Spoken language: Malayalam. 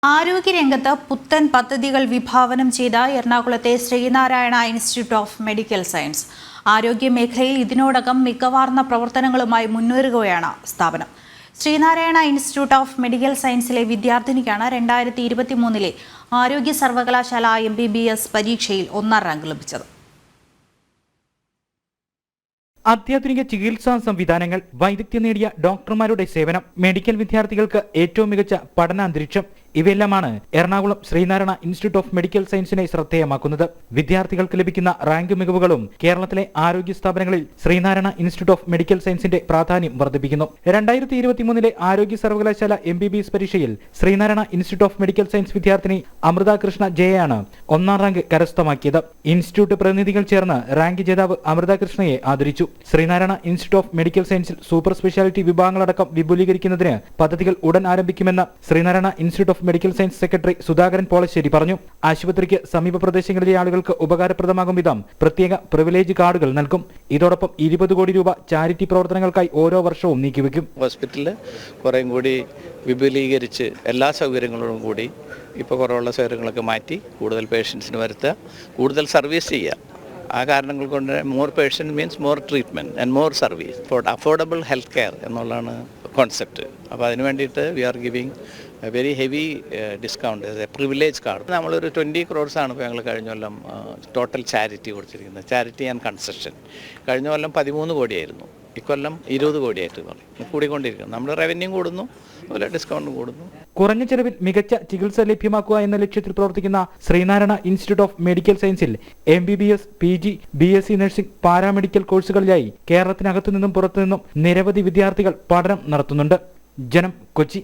ആരോഗ്യരംഗത്ത് പുത്തൻ പദ്ധതികൾ വിഭാവനം ചെയ്ത എറണാകുളത്തെ Sree Narayana institute of medical science ആരോഗ്യമേഖലയിൽ ഇതിനോടകം മികവാർന്ന പ്രവർത്തനങ്ങളുമായി മുന്നേറുകയാണ് സ്ഥാപനം. ശ്രീനാരായണ ഇൻസ്റ്റിറ്റ്യൂട്ട് ഓഫ് മെഡിക്കൽ സയൻസിലെ വിദ്യാർത്ഥിനിക്കാണ് 2023 ആരോഗ്യ സർവകലാശാല MBBS പരീക്ഷയിൽ 1ാം റാങ്ക് ലഭിച്ചത്. അത്യാധുനിക ചികിത്സാ സംവിധാനങ്ങൾ, വൈദഗ്ധ്യം നേടിയ ഡോക്ടർമാരുടെ സേവനം, മെഡിക്കൽ വിദ്യാർത്ഥികൾക്ക് ഏറ്റവും മികച്ച പഠനാന്തരീക്ഷം ഇവയെല്ലാമാണ് Ernakulam Sreenarayana institute of medical സയൻസിനെ ശ്രദ്ധേയമാക്കുന്നത്. വിദ്യാർത്ഥികൾക്ക് ലഭിക്കുന്ന റാങ്ക് മികവുകളും കേരളത്തിലെ ആരോഗ്യ സ്ഥാപനങ്ങളിൽ ശ്രീനാരായണ ഇൻസ്റ്റിറ്റ്യൂട്ട് ഓഫ് മെഡിക്കൽ സയൻസിന്റെ പ്രാധാന്യം വർദ്ധിപ്പിക്കുന്നു. 2023 ആരോഗ്യ സർവകലാശാല MBBS പരീക്ഷയിൽ Sree Narayana institute of medical science വിദ്യാർത്ഥിനി അമൃത കൃഷ്ണ ജയയാണ് 1ാം റാങ്ക് കരസ്ഥമാക്കിയത്. ഇൻസ്റ്റിറ്റ്യൂട്ട് പ്രതിനിധികൾ ചേർന്ന് റാങ്ക് ജേതാവ് അമൃത കൃഷ്ണയെ ആദരിച്ചു. ശ്രീനാരായണ ഇൻസ്റ്റിറ്റ്യൂട്ട് ഓഫ് മെഡിക്കൽ സയൻസിൽ സൂപ്പർ സ്പെഷ്യാലിറ്റി വിഭാഗങ്ങളടക്കം വിപുലീകരിക്കുന്നതിന് പദ്ധതികൾ ഉടൻ ആരംഭിക്കുമെന്ന് Sree Narayana institute of medical science secretary Sudhakaran Polassery പറഞ്ഞു. ആശുപത്രിക്ക് സമീപ പ്രദേശങ്ങളിലെ ആളുകൾക്ക് ഉപകാരപ്രദമാകും വിധം പ്രത്യേക പ്രിവിലേജ് കാർഡുകൾ നൽകും. ഇതോടൊപ്പം 20 കോടി രൂപ ചാരിറ്റി പ്രവർത്തനങ്ങൾക്കായി ഓരോ വർഷവും നീക്കിവെക്കും. ഹോസ്പിറ്റലിൽ കുറേ കൂടി വിപുലീകരിച്ച് എല്ലാ സൗകര്യങ്ങളോടും കൂടി ഇപ്പോൾ കുറവുള്ള സൗകര്യങ്ങളൊക്കെ മാറ്റി കൂടുതൽ പേഷ്യൻസിന് വരുത്തുക, കൂടുതൽ സർവീസ് ചെയ്യുക. ആ കാരണങ്ങൾ കൊണ്ട് more patient means more treatment and more service for affordable health care എന്നുള്ളതാണ് കോൺസെപ്റ്റ്. അപ്പോൾ അതിന് വേണ്ടിയിട്ട് we are giving very heavy discount a privilege card. നമ്മളൊരു 20 crores ആണ് ഇപ്പോൾ ഞങ്ങൾ കഴിഞ്ഞ കൊല്ലം ടോട്ടൽ ചാരിറ്റി കൊടുത്തിരിക്കുന്നത്. ചാരിറ്റി ആൻഡ് കൺസെഷൻ കഴിഞ്ഞ കൊല്ലം 13 കോടിയായിരുന്നു, ഇക്കൊല്ലം 20 കോടിയായിട്ട് കൂടിക്കൊണ്ടിരിക്കുന്നു. നമ്മുടെ റവന്യൂ കൂടുന്നു, അതുപോലെ ഡിസ്കൗണ്ടും കൂടുന്നു. കുറഞ്ഞ ചെലവിൽ മികച്ച ചികിത്സ ലഭ്യമാക്കുക എന്ന ലക്ഷ്യത്തിൽ പ്രവർത്തിക്കുന്ന ശ്രീനാരായണ ഇൻസ്റ്റിറ്റ്യൂട്ട് ഓഫ് മെഡിക്കൽ സയൻസിൽ MBBS, PG, BSc nursing, paramedical കോഴ്സുകളിലായി കേരളത്തിനകത്തു നിന്നും പുറത്തുനിന്നും നിരവധി വിദ്യാർത്ഥികൾ പഠനം നടത്തുന്നുണ്ട്. ജനം, കൊച്ചി.